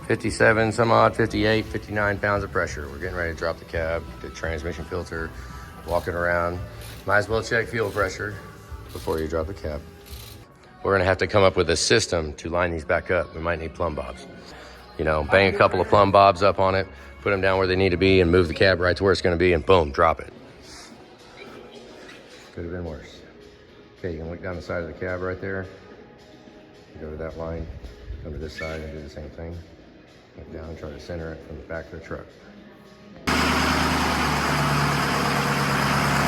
57 some odd, 58, 59 pounds of pressure. We're getting ready to drop the cab, the transmission filter, walking around. Might as well check fuel pressure before you drop the cab. We're gonna have to come up with a system to line these back up. We might need plumb bobs. You know, bang a couple of plumb bobs up on it, put them down where they need to be, and move the cab right to where it's gonna be, and boom, drop it. Could have been worse. Okay, you can look down the side of the cab right there. You go to that line, come to this side and do the same thing. Look down and try to center it from the back of the truck.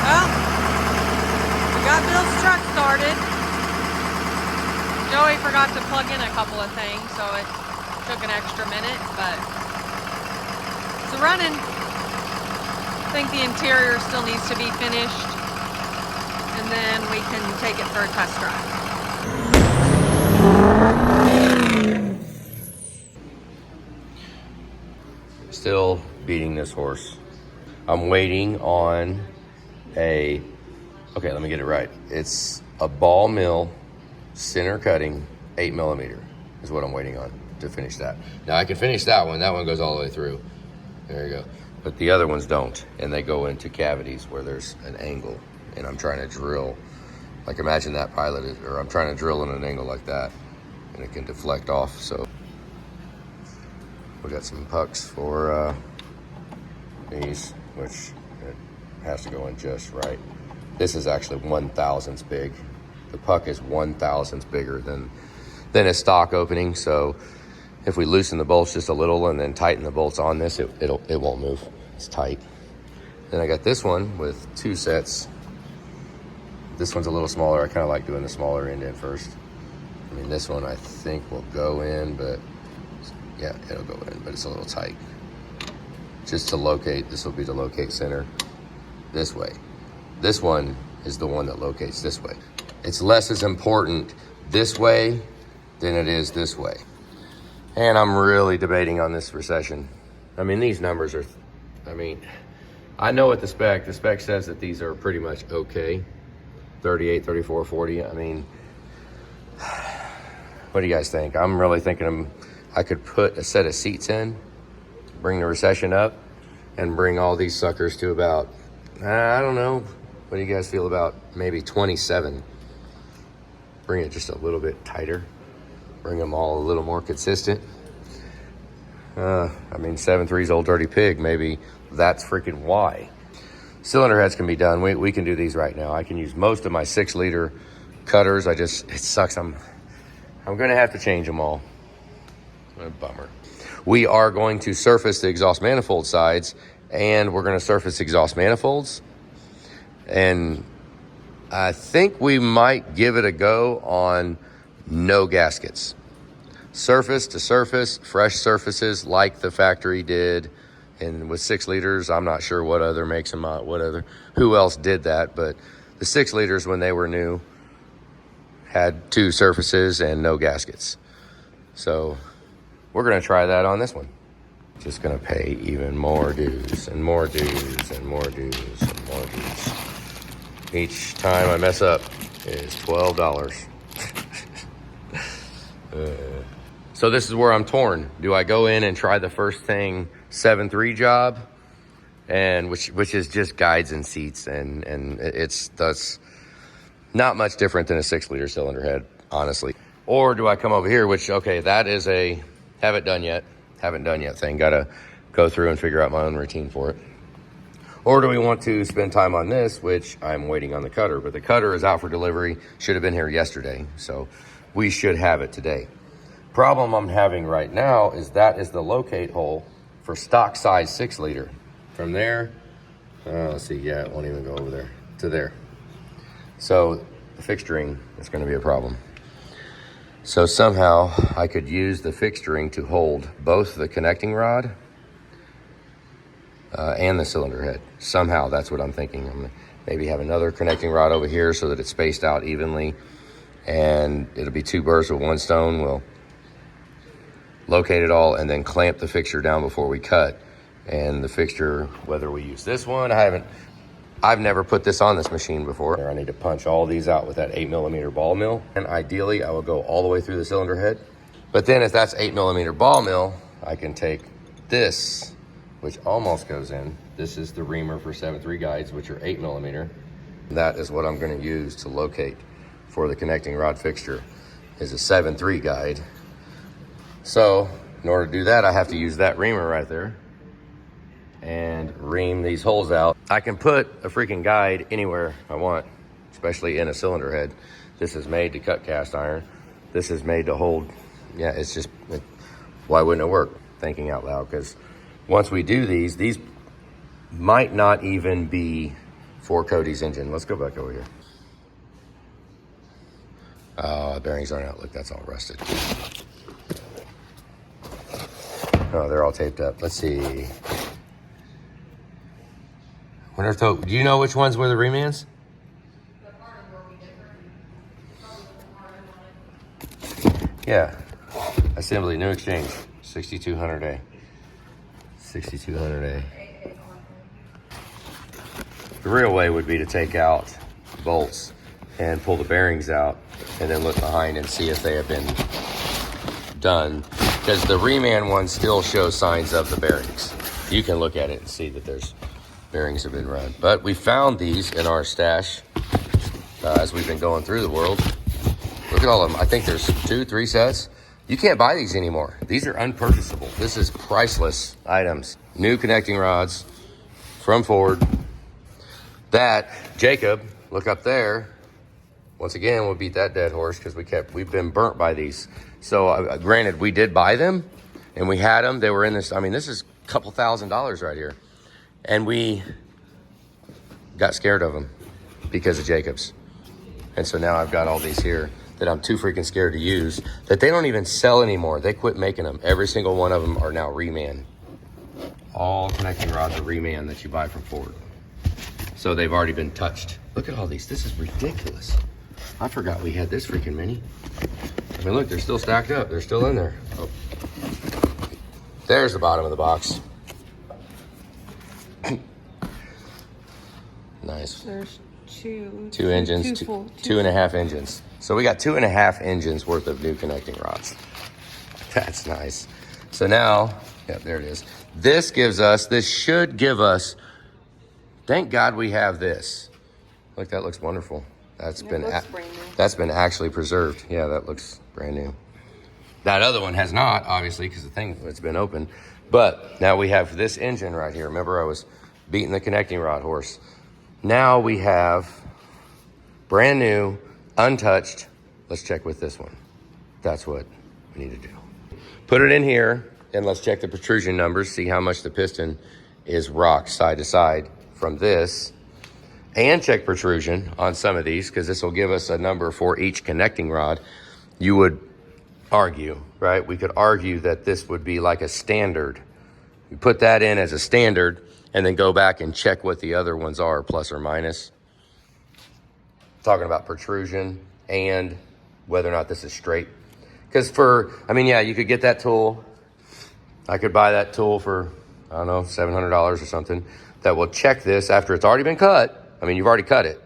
Well, we got Bill's truck started. Joey forgot to plug in a couple of things, so it took an extra minute, but it's running. I think the interior still needs to be finished, and then we can take it for a test drive. Still beating this horse. I'm waiting on okay, let me get it right. It's a ball mill center cutting 8mm is what I'm waiting on to finish that. Now I can finish that one. That one goes all the way through. There you go. But the other ones don't, and they go into cavities where there's an angle, and I'm trying to drill. Like imagine that pilot is, or I'm trying to drill in an angle like that, and it can deflect off. So we got some pucks for these, which it has to go in just right. This is actually 1/1000th big. The puck is 1/1000th bigger than a stock opening. So if we loosen the bolts just a little and then tighten the bolts on this, it won't move. It's tight. Then I got this one with 2 sets. This one's a little smaller. I kind of like doing the smaller end in first. I mean, this one I think will go in, but yeah, it'll go in, but it's a little tight. Just to locate, this will be the locate center this way. This one is the one that locates this way. It's less as important this way than it is this way. And I'm really debating on this recession. I mean, these numbers are, I know what the spec says that these are pretty much okay. 38, 34, 40. I mean, what do you guys think? I'm really thinking I could put a set of seats in, bring the recession up, and bring all these suckers to about, I don't know, what do you guys feel about maybe 27? Bring it just a little bit tighter. Bring them all a little more consistent. 7.3's Old Dirty Pig, maybe that's freaking why. Cylinder heads can be done. We can do these right now. I can use most of my 6-liter cutters. It sucks. I'm gonna have to change them all. What a bummer. We are going to surface the exhaust manifold sides, and we're gonna surface exhaust manifolds. And I think we might give it a go on no gaskets. Surface to surface, fresh surfaces like the factory did. And with 6 liters, I'm not sure what other makes them out, who else did that, but the 6 liters when they were new had 2 surfaces and no gaskets. So we're gonna try that on this one. Just gonna pay even more dues and more dues and more dues and more dues. Each time I mess up is $12. So this is where I'm torn. Do I go in and try the first thing 7.3 job, and which is just guides and seats, and that's not much different than a 6-liter cylinder head, honestly. Or do I come over here, which, okay, that is a haven't done yet thing. Gotta go through and figure out my own routine for it. Or do we want to spend time on this, which I'm waiting on the cutter, but the cutter is out for delivery. Should have been here yesterday, so we should have it today. Problem I'm having right now is that is the locate hole for stock size 6-liter. From there, let's see, yeah, it won't even go over there to there. So the fixturing is gonna be a problem. So somehow I could use the fixturing to hold both the connecting rod and the cylinder head. Somehow, that's what I'm thinking. I'm gonna maybe have another connecting rod over here so that it's spaced out evenly, and it'll be 2 birds with 1 stone. We'll locate it all and then clamp the fixture down before we cut. And the fixture, whether we use this one, I've never put this on this machine before. I need to punch all these out with that 8mm ball mill. And ideally, I will go all the way through the cylinder head. But then if that's 8mm ball mill, I can take this, which almost goes in. This is the reamer for 7.3 guides, which are 8mm. That is what I'm going to use to locate for the connecting rod fixture, is a 7.3 guide. So in order to do that, I have to use that reamer right there and ream these holes out. I can put a freaking guide anywhere I want, especially in a cylinder head. This is made to cut cast iron. This is made to hold, yeah, it's just, why wouldn't it work? Thinking out loud, because once we do these might not even be for Cody's engine. Let's go back over here. Oh, the bearings aren't out. Look, that's all rusted. Oh, they're all taped up. Let's see. Do you know which ones were the remans? Yeah. Assembly, new exchange. 6200A. 6200A. The real way would be to take out bolts and pull the bearings out and then look behind and see if they have been done, because the reman one still shows signs of the bearings. You can look at it and see that there's bearings have been run. But we found these in our stash as we've been going through the world. Look at all of them. I think there's 2-3 sets. You can't buy these anymore. These are unpurchasable. This is priceless items. New connecting rods from Ford. That Jacob, look up there. Once again, we'll beat that dead horse because we've been burnt by these. So granted, we did buy them and we had them. They were in this, I mean, this is a couple $1,000s right here. And we got scared of them because of Jacob's. And so now I've got all these here that I'm too freaking scared to use, that they don't even sell anymore. They quit making them. Every single one of them are now reman. All connecting rods are reman that you buy from Ford. So they've already been touched. Look at all these. This is ridiculous. I forgot we had this freaking many. I mean, look, they're still stacked up. They're still in there. Oh. There's the bottom of the box. Nice. There's two engines, two and a half engines. So we got 2.5 engines worth of new connecting rods. That's nice. So now, yeah, there it is. This should give us, thank God we have this. Look, that looks wonderful. That's been actually preserved. Yeah, that looks brand new. That other one has not, obviously, because it's been open. But now we have this engine right here. Remember, I was beating the connecting rod horse. Now we have brand new, untouched. Let's check with this one. That's what we need to do. Put it in here and let's check the protrusion numbers, see how much the piston is rocked side to side from this, and check protrusion on some of these, because this will give us a number for each connecting rod. You would argue, right? We could argue that this would be like a standard. You put that in as a standard and then go back and check what the other ones are, plus or minus. Talking about protrusion and whether or not this is straight. Because yeah, you could get that tool. I could buy that tool for, I don't know, $700 or something that will check this after it's already been cut. I mean, you've already cut it.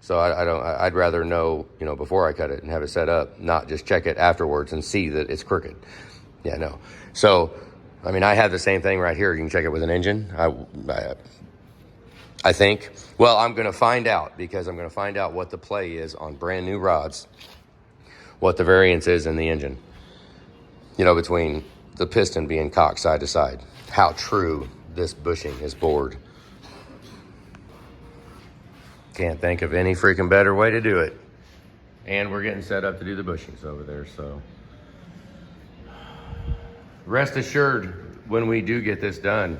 So I'd rather know, before I cut it and have it set up, not just check it afterwards and see that it's crooked. Yeah, no. So, I mean, I have the same thing right here. You can check it with an engine. I think. Well, I'm going to find out, because I'm going to find out what the play is on brand new rods, what the variance is in the engine, between the piston being cocked side to side, how true this bushing is bored. Can't think of any freaking better way to do it. And we're getting set up to do the bushings over there, so rest assured when we do get this done.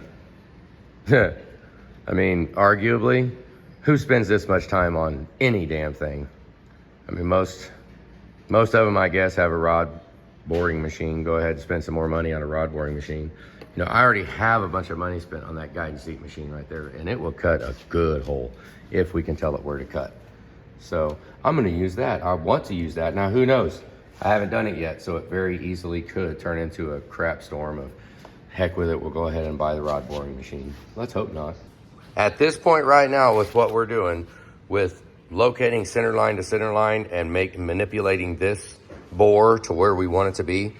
I mean, arguably, who spends this much time on any damn thing? I mean, most of them, I guess, have a rod boring machine. Go ahead and spend some more money on a rod boring machine. I already have a bunch of money spent on that guide and seat machine right there, and it will cut a good hole if we can tell it where to cut. So I'm going to use that. I want to use that. Now, who knows? I haven't done it yet, so it very easily could turn into a crap storm of heck with it. We'll go ahead and buy the rod boring machine. Let's hope not. At this point right now, with what we're doing, with locating center line to center line and manipulating this bore to where we want it to be,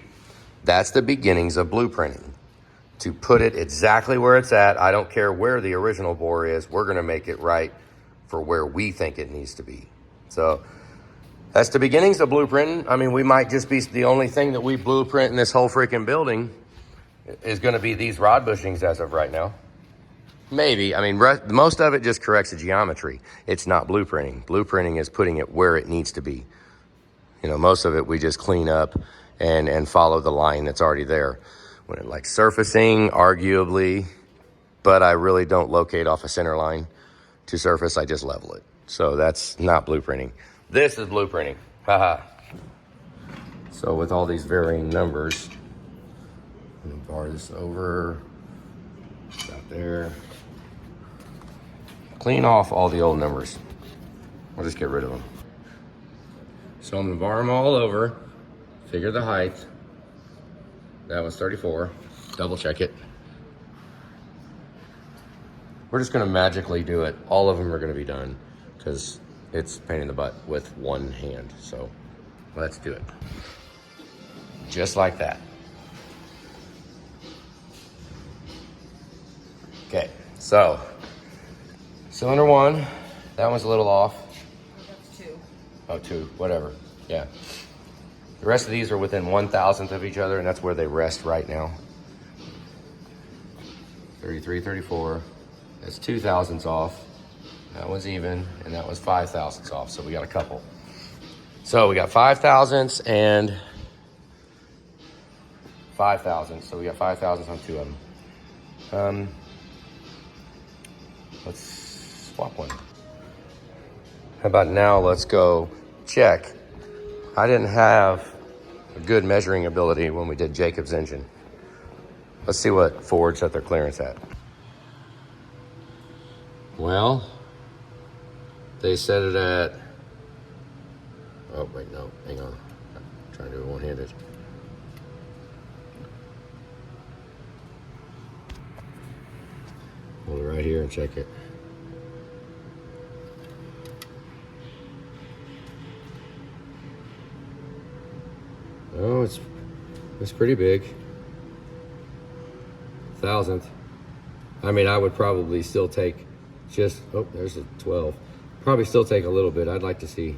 That's the beginnings of blueprinting. To put it exactly where it's at. I don't care where the original bore is. We're going to make it right for where we think it needs to be. So that's the beginnings of blueprinting. I mean, we might just be the only thing that we blueprint in this whole freaking building is going to be these rod bushings as of right now. Maybe. I mean, most of it just corrects the geometry. It's not blueprinting. Blueprinting is putting it where it needs to be. You know, most of it we just clean up and follow the line that's already there. When it like surfacing, arguably, but I really don't locate off a center line to surface. I just level it. So that's not blueprinting. This is blueprinting. Haha. So with all these varying numbers, I'm gonna bar this over, about there. Clean off all the old numbers. We'll just get rid of them. So I'm gonna bar them all over, figure the height. That was 34, double check it. We're just gonna magically do it. All of them are gonna be done because it's a pain in the butt with one hand. So let's do it. Just like that. Okay, so cylinder one, that one's a little off. That's 2. Oh, 2, whatever, yeah. The rest of these are within 1,000th of each other, and that's where they rest right now. 33, 34, that's 2 thousandths off. That one's even, and that was 5 thousandths off, so we got a couple. So we got 5 thousandths and 5 thousandths, so we got 5 thousandths on 2 of them. Let's swap one. How about now, let's go check. I didn't have a good measuring ability when we did Jacob's engine. Let's see what Ford set their clearance at. Well, they set it at, oh wait, no, hang on. I'm trying to do it one-handed. Hold it right here and check it. Oh, it's pretty big. 1,000th. I mean, I would probably still take just, oh, there's a 12. Probably still take a little bit. I'd like to see,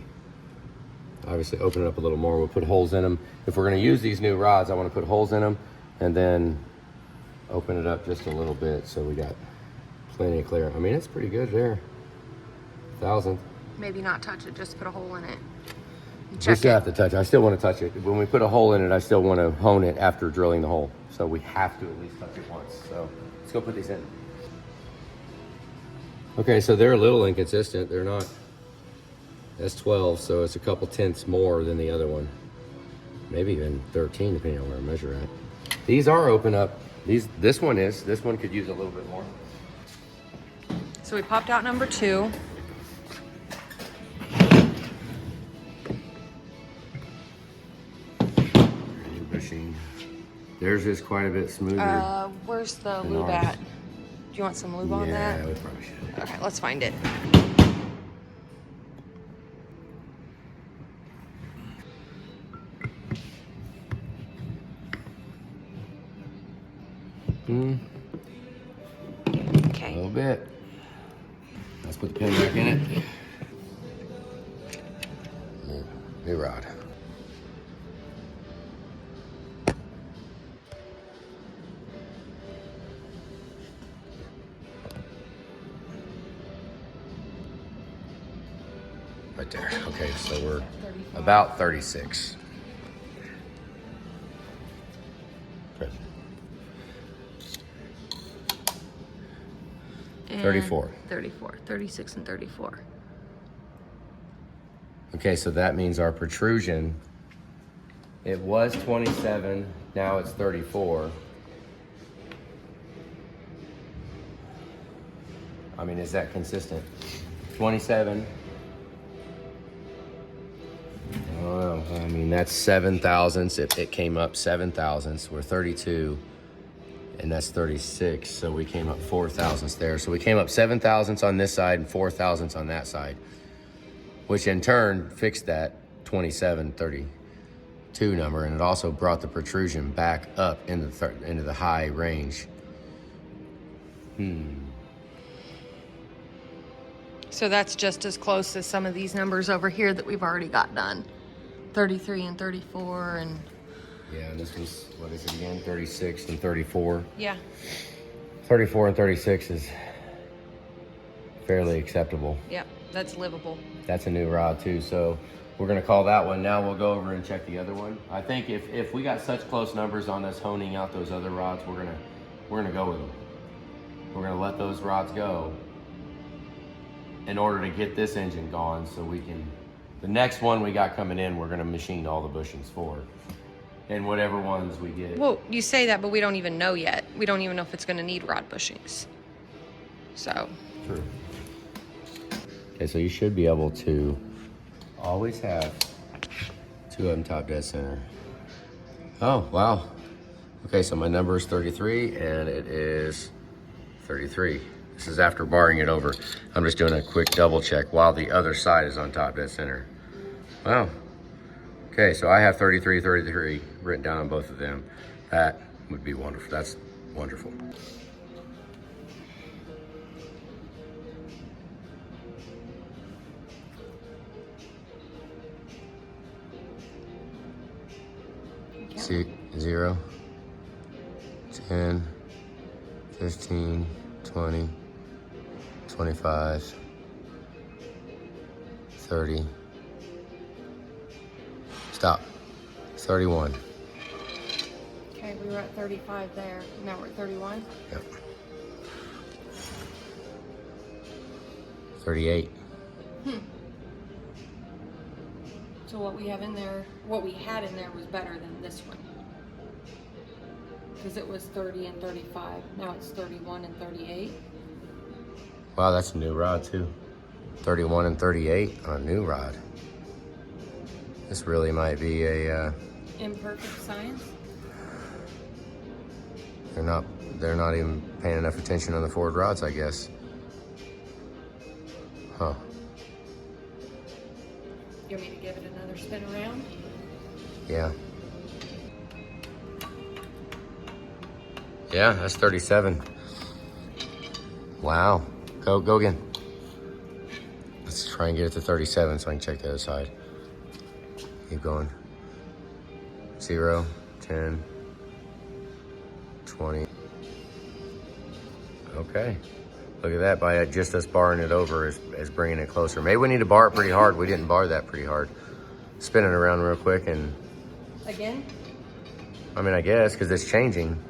obviously, open it up a little more. We'll put holes in them. If we're going to use these new rods, I want to put holes in them and then open it up just a little bit so we got plenty of clear. I mean, it's pretty good there. 1,000th. Maybe not touch it, just put a hole in it. We still have to touch it. I still want to touch it. When we put a hole in it, I still want to hone it after drilling the hole. So we have to at least touch it once. So let's go put these in. Okay, so they're a little inconsistent. They're not, that's 12, so it's a couple tenths more than the other one. Maybe even 13, depending on where I measure at. These are open up. This one could use a little bit more. So we popped out number 2. Theirs is quite a bit smoother. Where's the lube at? Do you want some lube on that? Yeah, we probably should. Okay, let's find it. Okay. A little bit. Let's put the pin back in it. New rod. Right there. Okay, so we're about 36. And 34. 34. 36 and 34. Okay, so that means our protrusion, it was 27, now it's 34. I mean, is that consistent? 27. I don't know. I mean, that's 7 thousandths. It came up 7 thousandths. We're 32, and that's 36. So we came up 4 thousandths there. So we came up 7 thousandths on this side and 4 thousandths on that side, which in turn fixed that 27, 32 2 number, and it also brought the protrusion back up into the high range. So that's just as close as some of these numbers over here that we've already got done. 33 and 34 and... Yeah, and this was, what is it again? 36 and 34. Yeah. 34 and 36 is fairly acceptable. Yep, that's livable. That's a new rod too, so we're gonna call that one. Now we'll go over and check the other one. I think if we got such close numbers on us honing out those other rods, we're gonna go with them. We're gonna let those rods go in order to get this engine gone, so we can, the next one we got coming in, we're gonna machine all the bushings for. And whatever ones we get. Well, you say that, but we don't even know yet. We don't even know if it's gonna need rod bushings. So. True. Okay, so you should be able to always have 2 of them top dead center. Oh, wow. Okay, so my number is 33 and it is 33. This is after barring it over. I'm just doing a quick double check while the other side is on top dead center. Wow. Okay, so I have 33, 33 written down on both of them. That would be wonderful. That's wonderful. See, 0, 10, 15, 20, 25, 30. Stop. 31. Okay, we were at 35 there. Now we're at 31. Yep. 38. So what we have in there, what we had in there was better than this one. Because it was 30 and 35. Now it's 31 and 38. Wow, that's a new rod too. 31 and 38 on a new rod. This really might be a Imperfect science. they're not even paying enough attention on the forward rods, I guess. Huh. You want me to give it another spin around? Yeah. Yeah, that's 37. Wow. Go again. Let's try and get it to 37 so I can check the other side. Keep going. 0, 10, 20. Okay. Look at that. By just us barring it over is bringing it closer. Maybe we need to bar it pretty hard. We didn't bar that pretty hard. Spin it around real quick and... Again? I mean, I guess, because it's changing.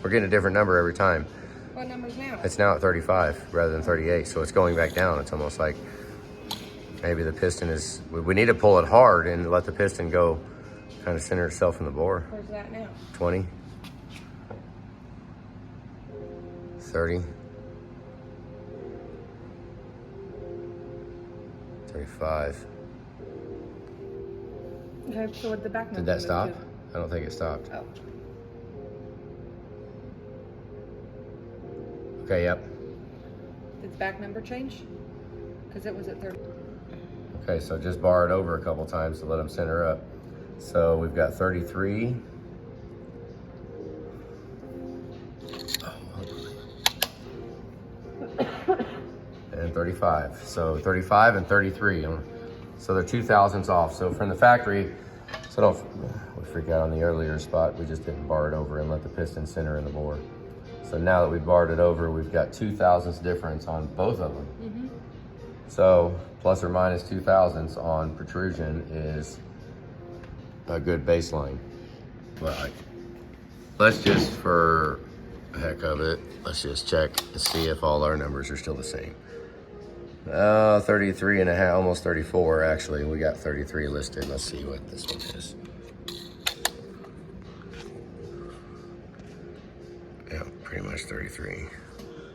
We're getting a different number every time. What number's now? It's now at 35 rather than 38, so it's going back down. It's almost like maybe the piston is... We need to pull it hard and let the piston go kind of center itself in the bore. Where's that now? 20. 30. 35. Okay, so what the back number? Did that stop? I don't think it stopped. Oh. Okay, yep. Did the back number change? Because it was at 30. Okay, so just bar it over a couple times to let them center up. So we've got 33. And 35. So 35 and 33. So they're 2 thousandths off. So from the factory, so don't freak out on the earlier spot. We just didn't bar it over and let the piston center in the bore. So now that we've barred it over, we've got 2 thousandths difference on both of them. Mm-hmm. So plus or minus 2 thousandths on protrusion is a good baseline. But let's just, for the heck of it, let's just check and see if all our numbers are still the same. 33 and a half, almost 34 actually. We got 33 listed. Let's see what this one is. Yeah, pretty much 33.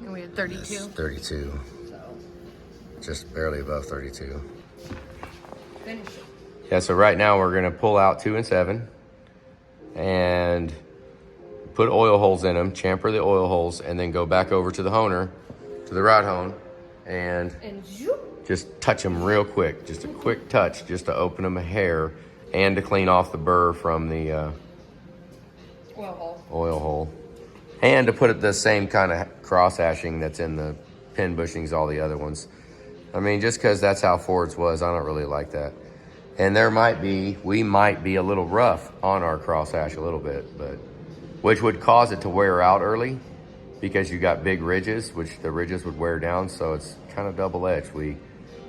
And we had 32. That's 32. So Just barely above 32. finish it. Yeah, so right now we're gonna pull out 2 and 7 and put oil holes in them, chamfer the oil holes, and then go back over to the honer, to the rod hone, and And zoop. just touch them real quick. Just a quick touch, just to open them a hair and to clean off the burr from the Oil hole. oil hole, and to put it the same kind of cross hashing that's in the pin bushings, all the other ones. I mean, just because that's how Ford's was, I don't really like that. And we might be a little rough on our cross hash a little bit, but which would cause it to wear out early because you got big ridges, which the ridges would wear down. So it's kind of double-edged. We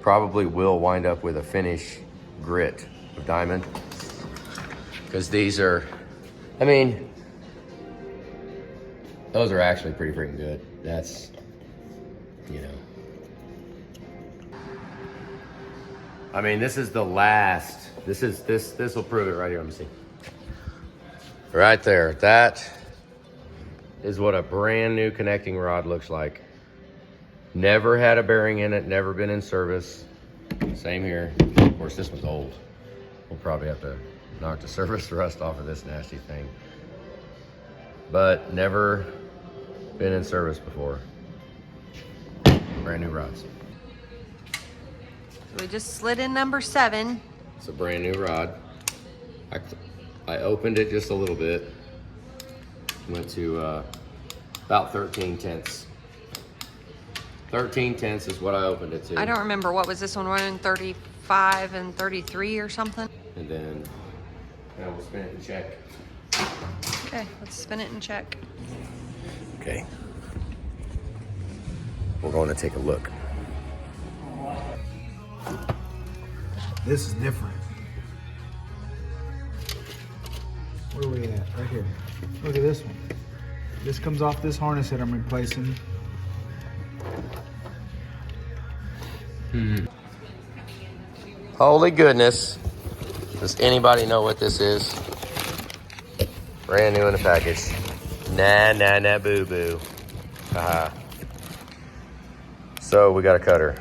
probably will wind up with a finish grit of diamond because these are, I mean, those are actually pretty freaking good. That's, you know. I mean, this is the last. This will prove it right here. Let me see. Right there. That is what a brand new connecting rod looks like. Never had a bearing in it, never been in service. Same here. Of course, this one's old. We'll probably have to knock the service rust off of this nasty thing. But never been in service before. Brand new rods. So we just slid in number 7. It's a brand new rod. I opened it just a little bit. Went to about 13/10. 13/10 is what I opened it to. I don't remember. What was this one running? 35 and 33 or something? And then now we'll spin it and check. Okay, let's spin it and check. Okay. We're going to take a look. This is different. Where are we at? Right here. Look at this one. This comes off this harness that I'm replacing. Holy goodness. Does anybody know what this is? Brand new in the package. Nah, boo boo. Haha. So we got a cutter.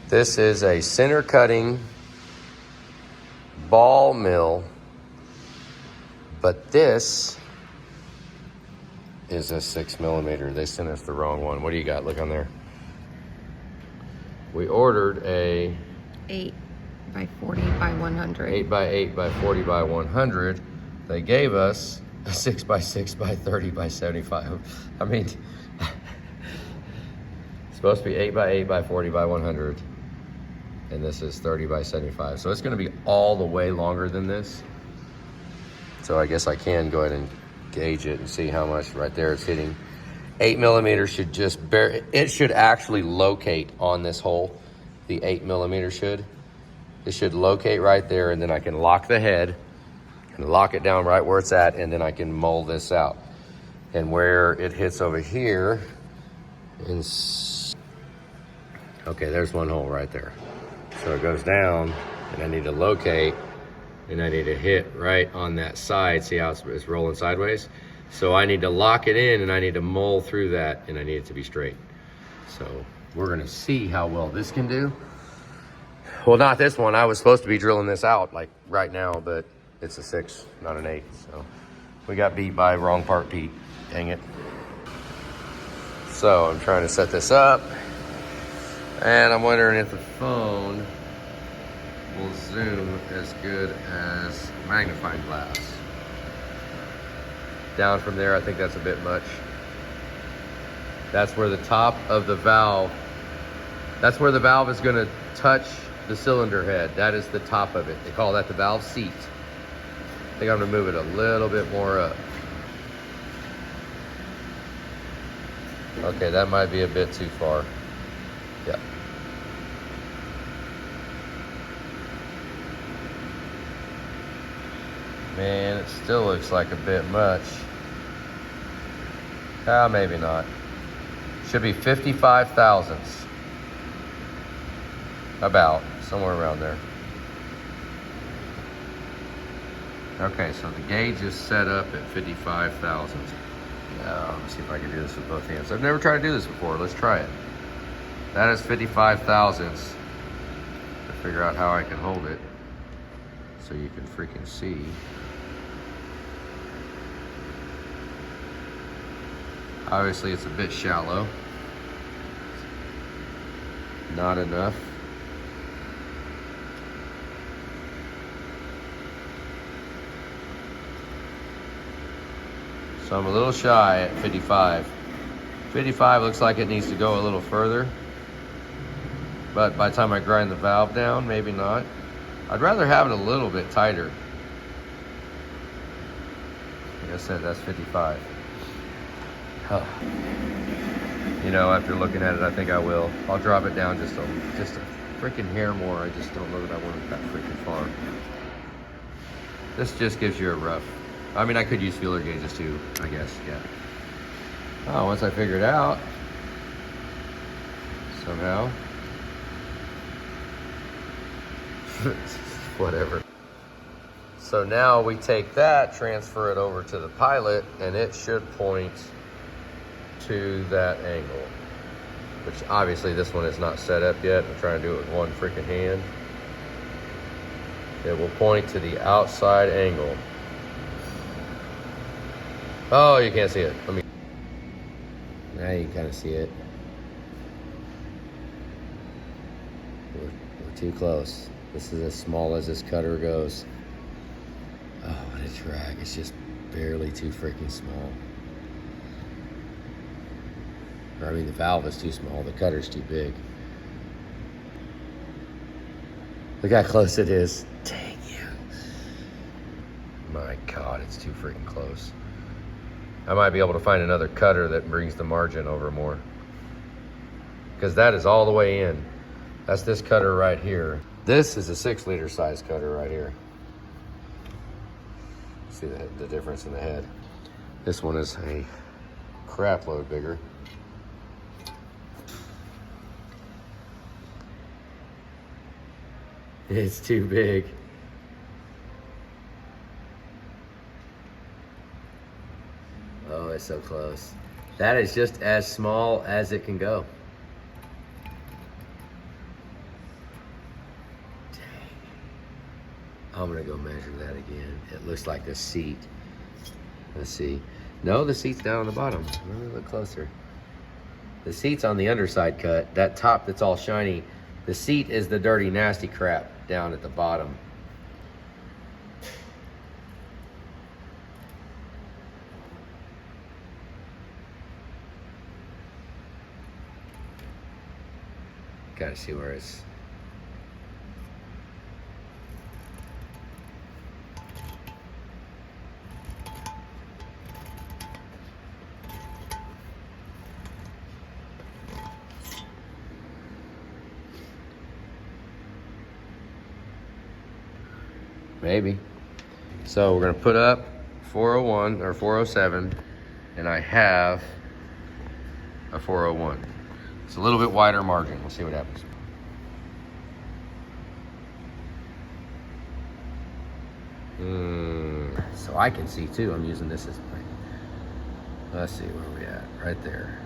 This is a center cutting ball mill, but this is a 6mm. They sent us the wrong one. What do you got? Look on there. We ordered a 8 by 40 by 100. 8 by 8 by 40 by 100. They gave us a 6 by 6 by 30 by 75. I mean, it's supposed to be 8 by 8 by 40 by 100. And this is 30 by 75. So it's going to be all the way longer than this. So I guess I can go ahead and gauge it and see how much right there it's hitting. 8mm should just it should actually locate on this hole. The 8mm should. It should locate right there, and then I can lock the head and lock it down right where it's at, and then I can mold this out. And where it hits over here, okay, there's one hole right there. So it goes down, and I need to locate, and I need to hit right on that side. See how it's rolling sideways? So I need to lock it in, and I need to mold through that, and I need it to be straight. So we're gonna see how well this can do. Well, not this one. I was supposed to be drilling this out like right now, but it's a 6, not an 8. So we got beat by wrong part Pete. Dang it. So I'm trying to set this up, and I'm wondering if the phone will zoom as good as magnifying glass. Down from there, I think that's a bit much. That's where the top of the valve, that's where the valve is gonna touch the cylinder head. That is the top of it. They call that the valve seat. I think I'm gonna move it a little bit more up. Okay, that might be a bit too far. Yeah. Man, it still looks like a bit much. Maybe not. Should be 55 thousandths. About, somewhere around there. Okay, so the gauge is set up at 55 thousandths. Now, let me see if I can do this with both hands. I've never tried to do this before. Let's try it. That is 55 thousandths. To figure out how I can hold it so you can freaking see. Obviously, it's a bit shallow. Not enough. So I'm a little shy at 55. 55 looks like it needs to go a little further. But by the time I grind the valve down, maybe not. I'd rather have it a little bit tighter. Like I said, that's 55. Huh. You know, after looking at it, I think I will. I'll drop it down just a freaking hair more. I just don't know that I want it that freaking far. This just gives you a rough. I mean, I could use feeler gauges too, I guess, yeah. Oh, once I figure it out, somehow. Whatever. So now we take that, transfer it over to the pilot, and it should point to that angle. Which obviously this one is not set up yet. I'm trying to do it with one freaking hand. It will point to the outside angle. Oh, you can't see it. Let me. Now you can kind of see it. We're too close. This is as small as this cutter goes. Oh, what a drag. It's just barely too freaking small. Or, I mean, the valve is too small. The cutter's too big. Look how close it is. Dang you. My God, it's too freaking close. I might be able to find another cutter that brings the margin over more. Because that is all the way in. That's this cutter right here. This is a 6-liter size cutter right here. See the difference in the head. This one is a crap load bigger. It's too big. Oh, it's so close. That is just as small as it can go. Dang. I'm gonna go measure that again. It looks like a seat. Let's see. No, the seat's down on the bottom. Let me look closer. The seat's on the underside cut. That top that's all shiny. The seat is the dirty, nasty crap down at the bottom. Gotta see where it's. Maybe. So we're gonna put up 401 or 407, and I have a 401. It's a little bit wider margin. We'll see what happens. So I can see too. I'm using this as a thing. Let's see where we at. Right there.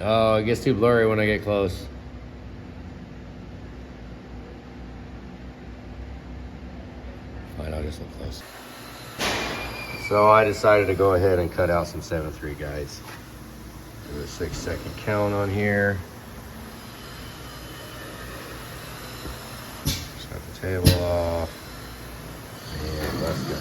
Oh, it gets too blurry when I get close. Fine, I'll just look close. So I decided to go ahead and cut out some 7.3 guides. Do a 6-second count on here. Just got the table off. And let's go.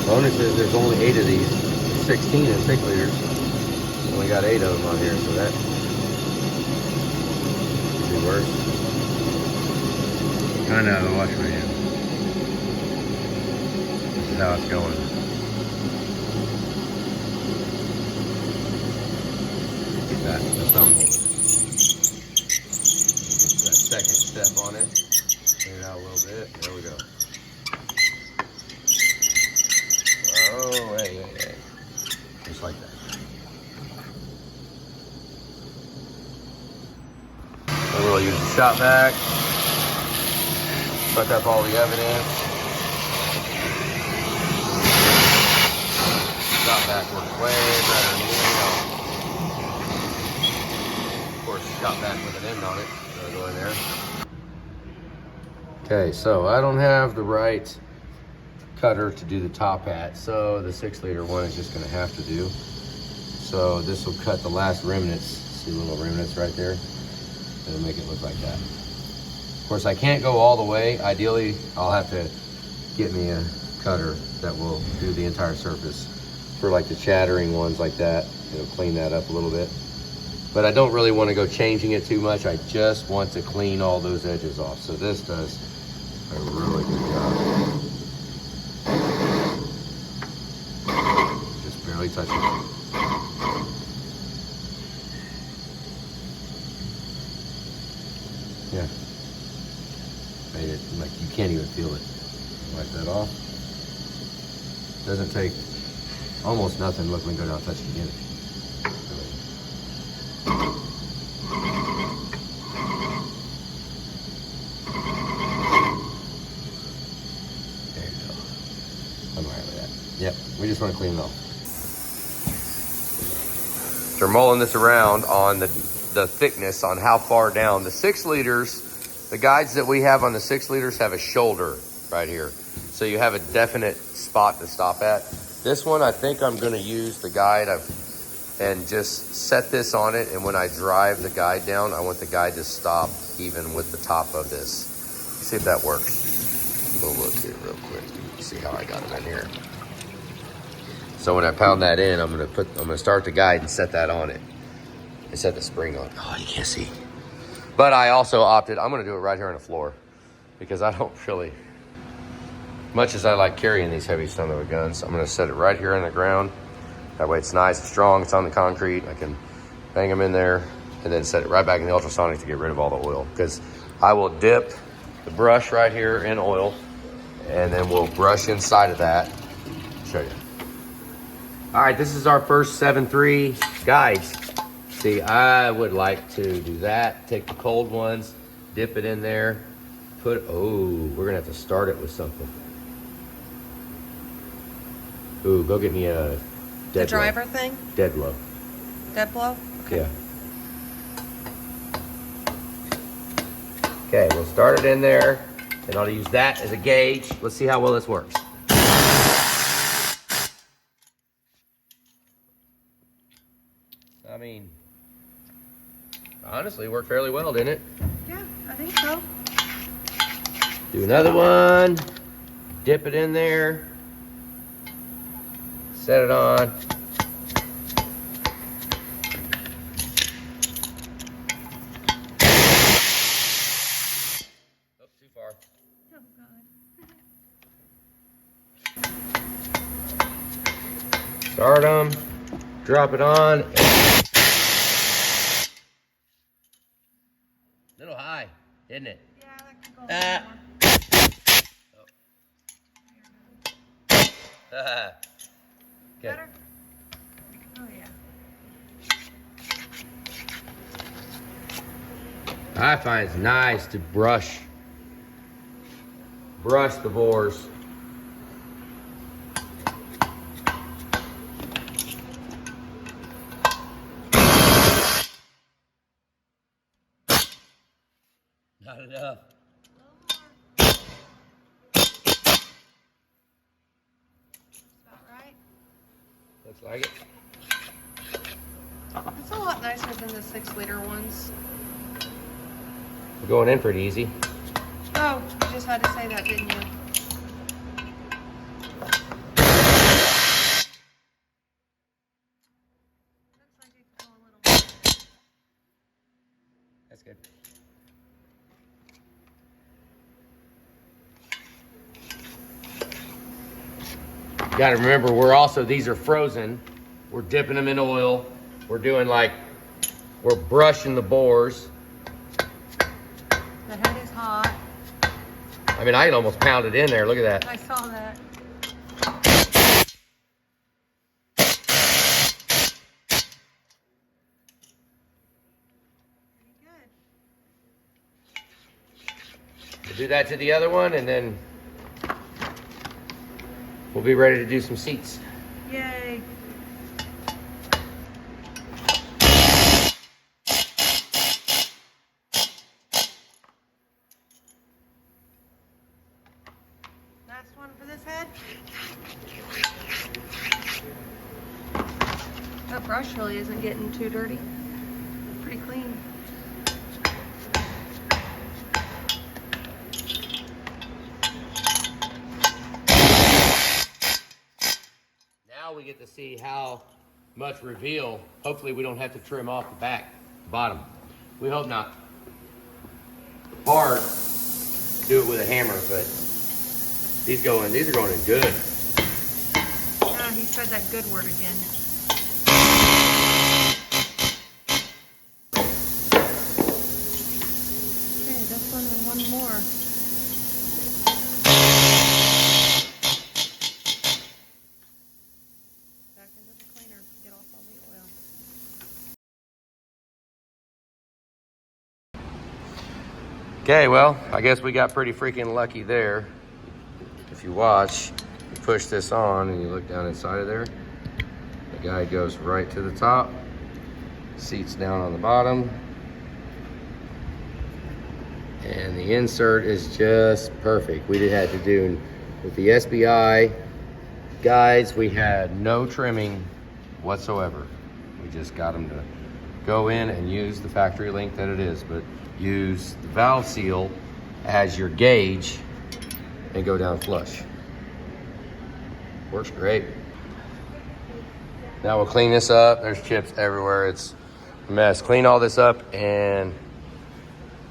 Bonus is there's only 8 of these, 16 and 6 liters. Only got 8 of them on here, so that could be worse. Kind of the wash my hand. This is how it's going. That's how I'm holding it. That second step on it. Clean it out a little bit. There we go. Oh, hey. Just like that. Then we'll use the shop vac. Suck up all the evidence. Shop vac works way better than the end on. Of course, shop vac with an end on it. So I'll go in there. Okay, so I don't have the right cutter to do the top hat, so the 6 liter one is just going to have to do. So this will cut the last remnants. See the little remnants right there? It'll make it look like that. Of course, I can't go all the way. Ideally, I'll have to get me a cutter that will do the entire surface. For like the chattering ones like that, it'll clean that up a little bit. But I don't really want to go changing it too much. I just want to clean all those edges off. So this does a really good job. Just barely touching it. Yeah. Made it like you can't even feel it. Wipe that off. Doesn't take almost nothing. Look, we can go down and touch it again. There you go. I'm all right with that. Yep, we just want to clean it off. So we're mulling this around on the thickness, on how far down. The 6 liters, the guides that we have on the 6 liters have a shoulder right here. So you have a definite spot to stop at. This one, I think I'm gonna use the guide and just set this on it. And when I drive the guide down, I want the guide to stop even with the top of this. See if that works. We'll look here real quick. See how I got it in here. So when I pound that in, I'm gonna start the guide and set that on it. And set the spring on. Oh, you can't see. But I also opted, I'm gonna do it right here on the floor because I don't really, much as I like carrying these heavy son of a guns, I'm gonna set it right here on the ground. That way it's nice, it's strong, it's on the concrete. I can bang them in there and then set it right back in the ultrasonic to get rid of all the oil. Because I will dip the brush right here in oil and then we'll brush inside of that. Show you. All right, this is our first 7.3 guides. See, I would like to do that. Take the cold ones, dip it in there, we're gonna have to start it with something. Ooh, go get me a dead The driver blow. thing? Dead blow. Dead blow? Okay. Yeah. Okay, we'll start it in there, and I'll use that as a gauge. Let's see how well this works. I mean, honestly, it worked fairly well, didn't it? Yeah, I think so. Do another one, dip it in there, set it on. Oh, too far. Oh, God. Start them, drop it on. Little high, isn't it? Yeah, that could go Okay. better. Oh, yeah. I find it's nice to brush the bores. Not enough. About right. Looks like it. It's a lot nicer than the 6-liter ones. We're going in pretty easy. Oh, you just had to say that, didn't you? That's good. You gotta remember, these are frozen. We're dipping them in oil. We're doing we're brushing the bores. The head is hot. I mean, I can almost pound it in there. Look at that. I saw that. We'll do that to the other one, and then we'll be ready to do some seats. Yay. Last one for this head. That brush really isn't getting too dirty. Pretty clean. Now we get to see how much reveal. Hopefully we don't have to trim off the back, bottom. We hope not. Hard, do it with a hammer, but these are going in good. Yeah, he said that good word again. Okay, this one and one more. Back into the cleaner, get off all the oil. Okay, well, I guess we got pretty freaking lucky there. If you watch, you push this on and you look down inside of there, the guide goes right to the top, seats down on the bottom, and the insert is just perfect. We had to do, with the SBI guides, we had no trimming whatsoever. We just got them to go in and use the factory length that it is, but use the valve seal as your gauge and go down flush. Works great. Now we'll clean this up. There's chips everywhere. It's a mess. Clean all this up and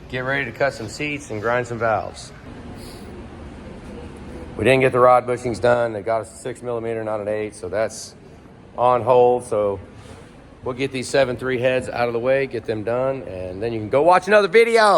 get ready to cut some seats and grind some valves. We didn't get the rod bushings done. They got us a 6mm, not an 8, so that's on hold. So we'll get these 7.3 heads out of the way, get them done, and then you can go watch another video.